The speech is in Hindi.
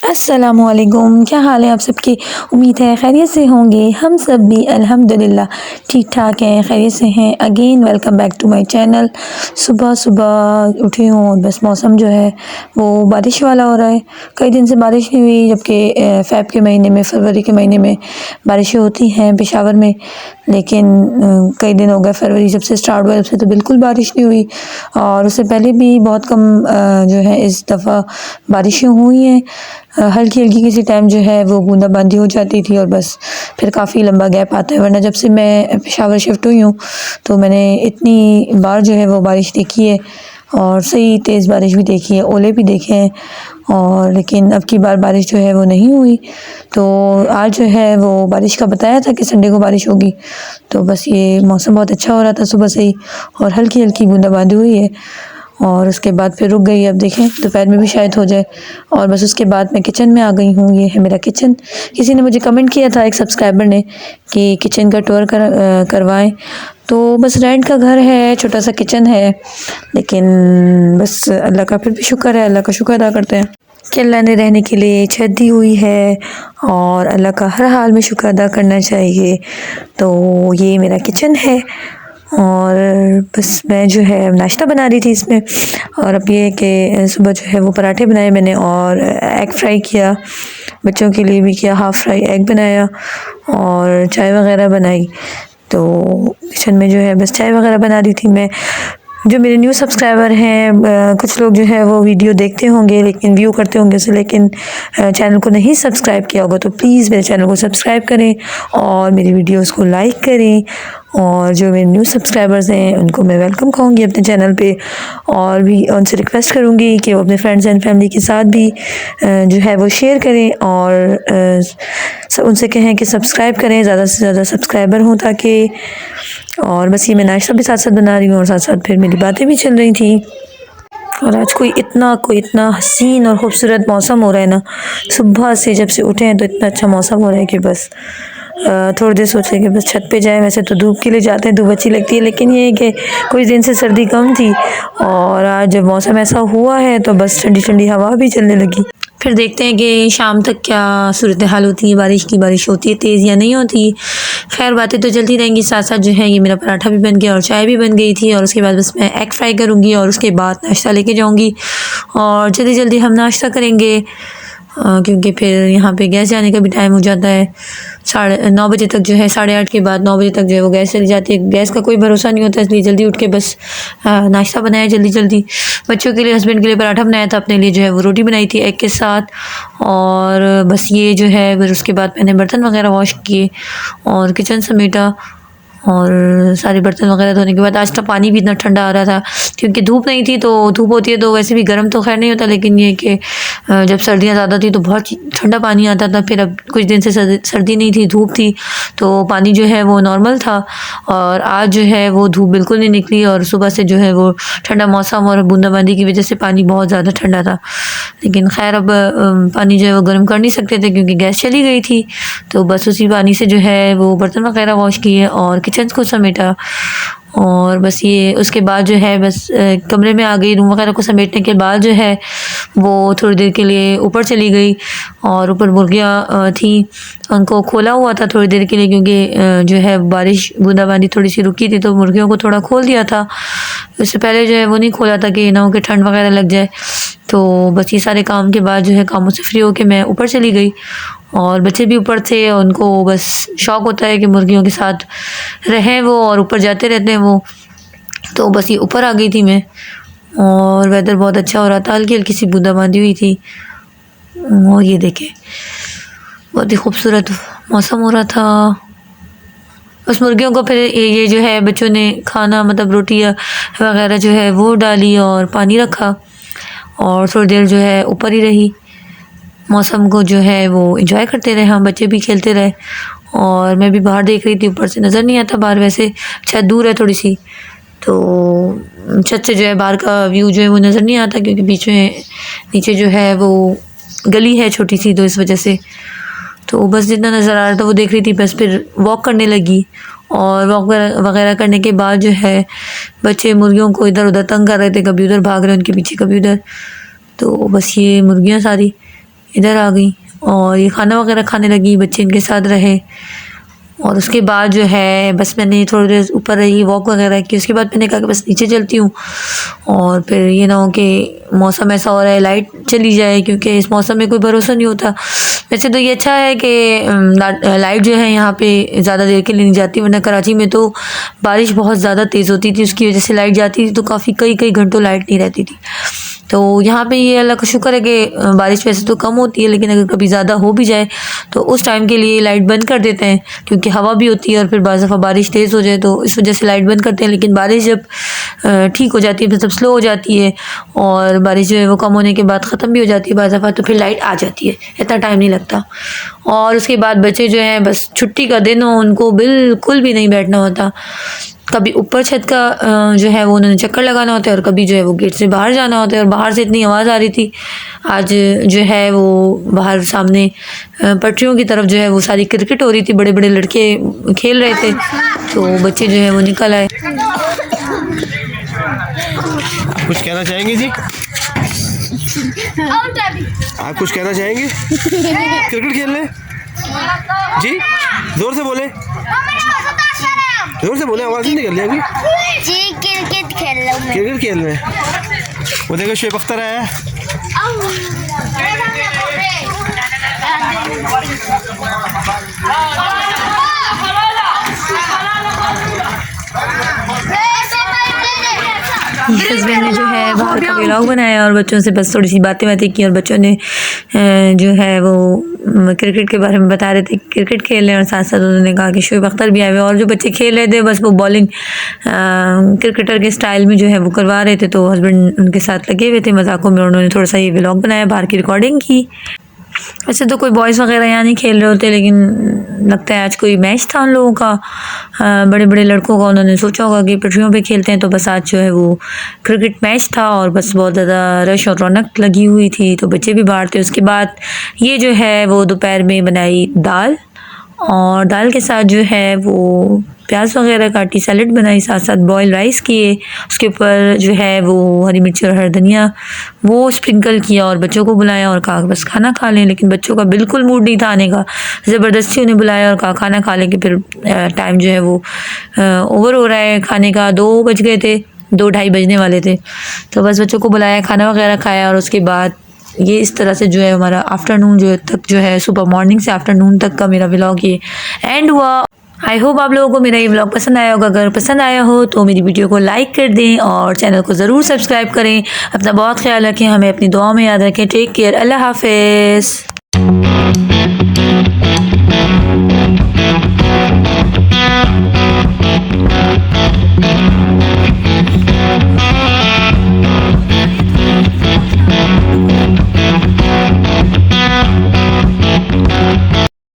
अस्सलामुअलैकुम, क्या हाल है आप सबकी। उम्मीद है खैरियत से होंगे। हम सब भी अल्हम्दुलिल्लाह ठीक ठाक हैं, खैरियत से हैं। Again welcome back to my channel. सुबह सुबह उठी हूँ और बस मौसम जो है वो बारिश वाला हो रहा है। कई दिन से बारिश नहीं हुई, जबकि फ़ेब के महीने में, फरवरी के महीने में बारिशें होती हैं पेशावर में, लेकिन कई दिन हो गए फरवरी जब से स्टार्ट हुआ जब से तो बिल्कुल बारिश नहीं हुई। और उससे पहले भी बहुत कम जो है इस दफ़ा बारिशें हुई हैं। हल्की हल्की किसी टाइम जो है वो बूंदाबांदी हो जाती थी और बस फिर काफ़ी लंबा गैप आता है। वरना जब से मैं पेशावर शिफ्ट हुई हूँ तो मैंने इतनी बार जो है वो बारिश देखी है और सही तेज़ बारिश भी देखी है, ओले भी देखे हैं। और लेकिन अब की बार बारिश जो है वो नहीं हुई। तो आज जो है वो बारिश का बताया था कि संडे को बारिश होगी, तो बस ये मौसम बहुत अच्छा हो रहा था सुबह से ही और हल्की हल्की बूंदाबांदी हुई है और उसके बाद फिर रुक गई। अब देखें दोपहर में भी शायद हो जाए। और बस उसके बाद मैं किचन में आ गई हूँ। ये है मेरा किचन। किसी ने मुझे कमेंट किया था, एक सब्सक्राइबर ने, कि किचन का टूर करवाएं। तो बस रेंट का घर है, छोटा सा किचन है, लेकिन बस अल्लाह का फिर भी शुक्र है, अल्लाह का शुक्र अदा करते हैं कि अल्लाह ने रहने के लिए छत दी हुई है और अल्लाह का हर हाल में शुक्र अदा करना चाहिए। तो ये मेरा किचन है और बस मैं जो है नाश्ता बना रही थी इसमें। और अब ये कि सुबह जो है वो पराठे बनाए मैंने और एग फ्राई किया, बच्चों के लिए भी किया, हाफ़ फ्राई एग बनाया और चाय वगैरह बनाई। तो किचन में जो है बस चाय वगैरह बना रही थी मैं। जो मेरे न्यू सब्सक्राइबर हैं, कुछ लोग जो है वो वीडियो देखते होंगे, लेकिन व्यू करते होंगे उसे, लेकिन चैनल को नहीं सब्सक्राइब किया होगा, तो प्लीज़ मेरे चैनल को सब्सक्राइब करें और मेरी वीडियोस को लाइक करें। और जो मेरे न्यू सब्सक्राइबर्स हैं उनको मैं वेलकम कहूँगी अपने चैनल पे और भी उनसे रिक्वेस्ट करूँगी कि वो अपने फ्रेंड्स एंड फैमिली के साथ भी जो है वो शेयर करें और सब उनसे कहें कि सब्सक्राइब करें, ज़्यादा से ज़्यादा सब्सक्राइबर हों ताकि। और बस ये मैं नाश्ता भी साथ साथ बना रही हूँ और साथ साथ फिर मेरी बातें भी चल रही थी। और आज कोई इतना हसीन और ख़ूबसूरत मौसम हो रहा है ना, सुबह से जब से उठे हैं तो इतना अच्छा मौसम हो रहा है कि बस थोड़ी देर सोचे कि बस छत पे जाए। वैसे तो धूप के लिए जाते हैं, धूप अच्छी लगती है, लेकिन ये है कि कुछ दिन से सर्दी कम थी और आज जब मौसम ऐसा हुआ है तो बस ठंडी ठंडी हवा भी चलने लगी। फिर देखते हैं कि शाम तक क्या सूरत हाल होती है, बारिश होती है तेज़ या नहीं होती। खैर बातें तो चलती रहेंगी, साथ साथ जो है ये मेरा पराठा भी बन गया और चाय भी बन गई थी। और उसके बाद बस मैं एग फ्राई करूँगी और उसके बाद नाश्ता लेके जाऊँगी और जल्दी जल्दी हम नाश्ता करेंगे, क्योंकि फिर यहाँ पे गैस जाने का भी टाइम हो जाता है। 9:30 बजे तक जो है, 8:30 के बाद 9 बजे तक जो है वो गैस चली जाती है। गैस का कोई भरोसा नहीं होता, इसलिए जल्दी उठ के बस नाश्ता बनाया जल्दी जल्दी। बच्चों के लिए, हस्बैंड के लिए पराठा बनाया था, अपने लिए जो है वो रोटी बनाई थी एग के साथ। और बस ये जो है फिर उसके बाद मैंने बर्तन वगैरह वॉश किए और किचन समेटा और सारे बर्तन वगैरह धोने के बाद आज तो पानी भी इतना ठंडा आ रहा था, क्योंकि धूप नहीं थी। तो धूप होती है तो वैसे भी गर्म तो खैर नहीं होता, लेकिन ये कि जब सर्दियाँ ज़्यादा थी तो बहुत ठंडा पानी आता था। फिर अब कुछ दिन से सर्दी नहीं थी, धूप थी, तो पानी जो है वो नॉर्मल था। और आज जो है वो धूप बिल्कुल नहीं निकली और सुबह से जो है वो ठंडा मौसम और बूंदाबांदी की वजह से पानी बहुत ज़्यादा ठंडा था। लेकिन खैर अब पानी जो है वो गर्म कर नहीं सकते थे क्योंकि गैस चली गई थी। तो बस उसी पानी से जो है वो बर्तन वगैरह वॉश किए और किचन को समेटा और बस ये उसके बाद जो है बस कमरे में आ गई। रूम वगैरह को समेटने के बाद जो है वो थोड़ी देर के लिए ऊपर चली गई और ऊपर मुर्गियाँ थी, उनको खोला हुआ था थोड़ी देर के लिए, क्योंकि जो है बारिश बूंदाबांदी थोड़ी सी रुकी थी तो मुर्गियों को थोड़ा खोल दिया था। उससे पहले जो है वो नहीं खोला था कि ना हो कि ठंड वगैरह लग जाए। तो बस ये सारे काम के बाद जो है कामों से फ्री होके मैं ऊपर चली गई और बच्चे भी ऊपर थे। उनको बस शौक़ होता है कि मुर्गियों के साथ रहें वो और ऊपर जाते रहते हैं वो। तो बस ये ऊपर आ गई थी मैं और वेदर बहुत अच्छा हो रहा था, हल्की हल्की सी बूंदाबांदी हुई थी और ये देखें बहुत ही खूबसूरत मौसम हो रहा था। उस मुर्गियों को फिर ये जो है बच्चों ने खाना, मतलब रोटी वगैरह जो है वो डाली और पानी रखा और थोड़ी देर जो है ऊपर ही रही, मौसम को जो है वो एंजॉय करते रहे। हम बच्चे भी खेलते रहे और मैं भी बाहर देख रही थी, ऊपर से नज़र नहीं आता बाहर, वैसे छत दूर है थोड़ी सी, तो छत से जो है बाहर का व्यू जो है वो नज़र नहीं आता क्योंकि बीच में नीचे जो है वो गली है छोटी सी, तो इस वजह से तो बस जितना नज़र आ रहा था वो देख रही थी। बस फिर वॉक करने लगी और वॉक वगैरह करने के बाद जो है बच्चे मुर्गियों को इधर उधर तंग कर रहे थे, कभी उधर भाग रहे उनके पीछे कभी उधर। तो बस ये मुर्गियाँ सारी इधर आ गई और ये खाना वगैरह खाने लगी, बच्चे इनके साथ रहे। और उसके बाद जो है बस मैंने थोड़ी देर ऊपर रही, वॉक वगैरह की। उसके बाद मैंने कहा कि बस नीचे चलती हूँ, और फिर ये ना हो कि मौसम ऐसा हो रहा है लाइट चली जाए, क्योंकि इस मौसम में कोई भरोसा नहीं होता। वैसे तो ये अच्छा है कि लाइट जो है यहाँ पे ज़्यादा देर के लिए नहीं जाती, वरना कराची में तो बारिश बहुत ज़्यादा तेज़ होती थी, उसकी वजह से लाइट जाती थी तो काफ़ी कई घंटों लाइट नहीं रहती थी। तो यहाँ पे ये अल्लाह का शुक्र है कि बारिश वैसे तो कम होती है, लेकिन अगर कभी ज़्यादा हो भी जाए तो उस टाइम के लिए लाइट बंद कर देते हैं, क्योंकि हवा भी होती है और फिर बाज़ दफ़ा बारिश तेज़ हो जाए तो इस वजह से लाइट बंद करते हैं। लेकिन बारिश जब ठीक हो जाती है, मतलब स्लो हो जाती है और बारिश जो है वो कम होने के बाद ख़त्म भी हो जाती है बाज़ दफ़ा, तो फिर लाइट आ जाती है, इतना टाइम नहीं लगता। और उसके बाद बच्चे जो हैं बस छुट्टी का दिन हो उनको बिल्कुल भी नहीं बैठना होता। कभी ऊपर छत का जो है वो उन्होंने चक्कर लगाना होता है, और कभी जो है वो गेट से बाहर जाना होता है। और बाहर से इतनी आवाज़ आ रही थी आज जो है वो बाहर सामने पटरियों की तरफ जो है वो सारी क्रिकेट हो रही थी, बड़े बड़े लड़के खेल रहे थे, तो बच्चे जो है वो निकल आए। कुछ कहना चाहेंगे जी? आप कुछ कहना चाहेंगे? क्रिकेट खेलने जी? जोर से बोले, जोर से बोले, आवाज़ नहीं निकल रही अभी जी। क्रिकेट खेल रहा हूँ। क्रिकेट खेल रहे हैं। वो देखो शुएब अख्तर आया है। हस्बैंड ने जो है बाहर का व्लॉग बनाया और बच्चों से बस थोड़ी सी बातें की, और बच्चों ने जो है वो क्रिकेट के बारे में बता रहे थे, क्रिकेट खेल रहे हैं। और साथ साथ उन्होंने कहा कि शुएब अख्तर भी आए हुए, और जो बच्चे खेल रहे थे बस वो बॉलिंग क्रिकेटर के स्टाइल में जो है वो करवा रहे थे, तो हस्बैंड उनके साथ लगे हुए थे मजाकों में। उन्होंने थोड़ा सा ये व्लॉग बनाया, बाहर की रिकॉर्डिंग की। वैसे तो कोई बॉयज़ वगैरह यहाँ नहीं खेल रहे होते, लेकिन लगता है आज कोई मैच था उन लोगों का, बड़े बड़े लड़कों का। उन्होंने सोचा होगा कि पटरियों पे खेलते हैं, तो बस आज जो है वो क्रिकेट मैच था और बस बहुत ज़्यादा रश और रौनक लगी हुई थी, तो बच्चे भी बाहर थे। उसके बाद ये जो है वो दोपहर में बनाई दाल, और दाल के साथ जो है वो प्याज वगैरह काटी, सैलड बनाई, साथ साथ बॉयल राइस किए, उसके ऊपर जो है वो हरी मिर्ची और हर धनिया वो स्प्रिंकल किया, और बच्चों को बुलाया और कहा बस खाना खा लें। लेकिन बच्चों का बिल्कुल मूड नहीं था आने का, ज़बरदस्ती उन्हें बुलाया और कहा खाना खा लें। कि फिर टाइम जो है वो ओवर हो रहा है खाने का, 2 बज गए थे, 2-2:30 बजने वाले थे, तो बस बच्चों को बुलाया, खाना वगैरह खाया। और उसके बाद ये इस तरह से जो है हमारा आफ्टरनून जो तक जो है सुबह मॉर्निंग से आफ्टरनून तक का मेरा व्लॉग ये एंड हुआ। आई होप आप लोगों को मेरा ये व्लॉग पसंद आया होगा। अगर पसंद आया हो तो मेरी वीडियो को लाइक कर दें और चैनल को ज़रूर सब्सक्राइब करें। अपना बहुत ख्याल रखें, हमें अपनी दुआओं में याद रखें। टेक केयर, अल्लाह हाफिज़।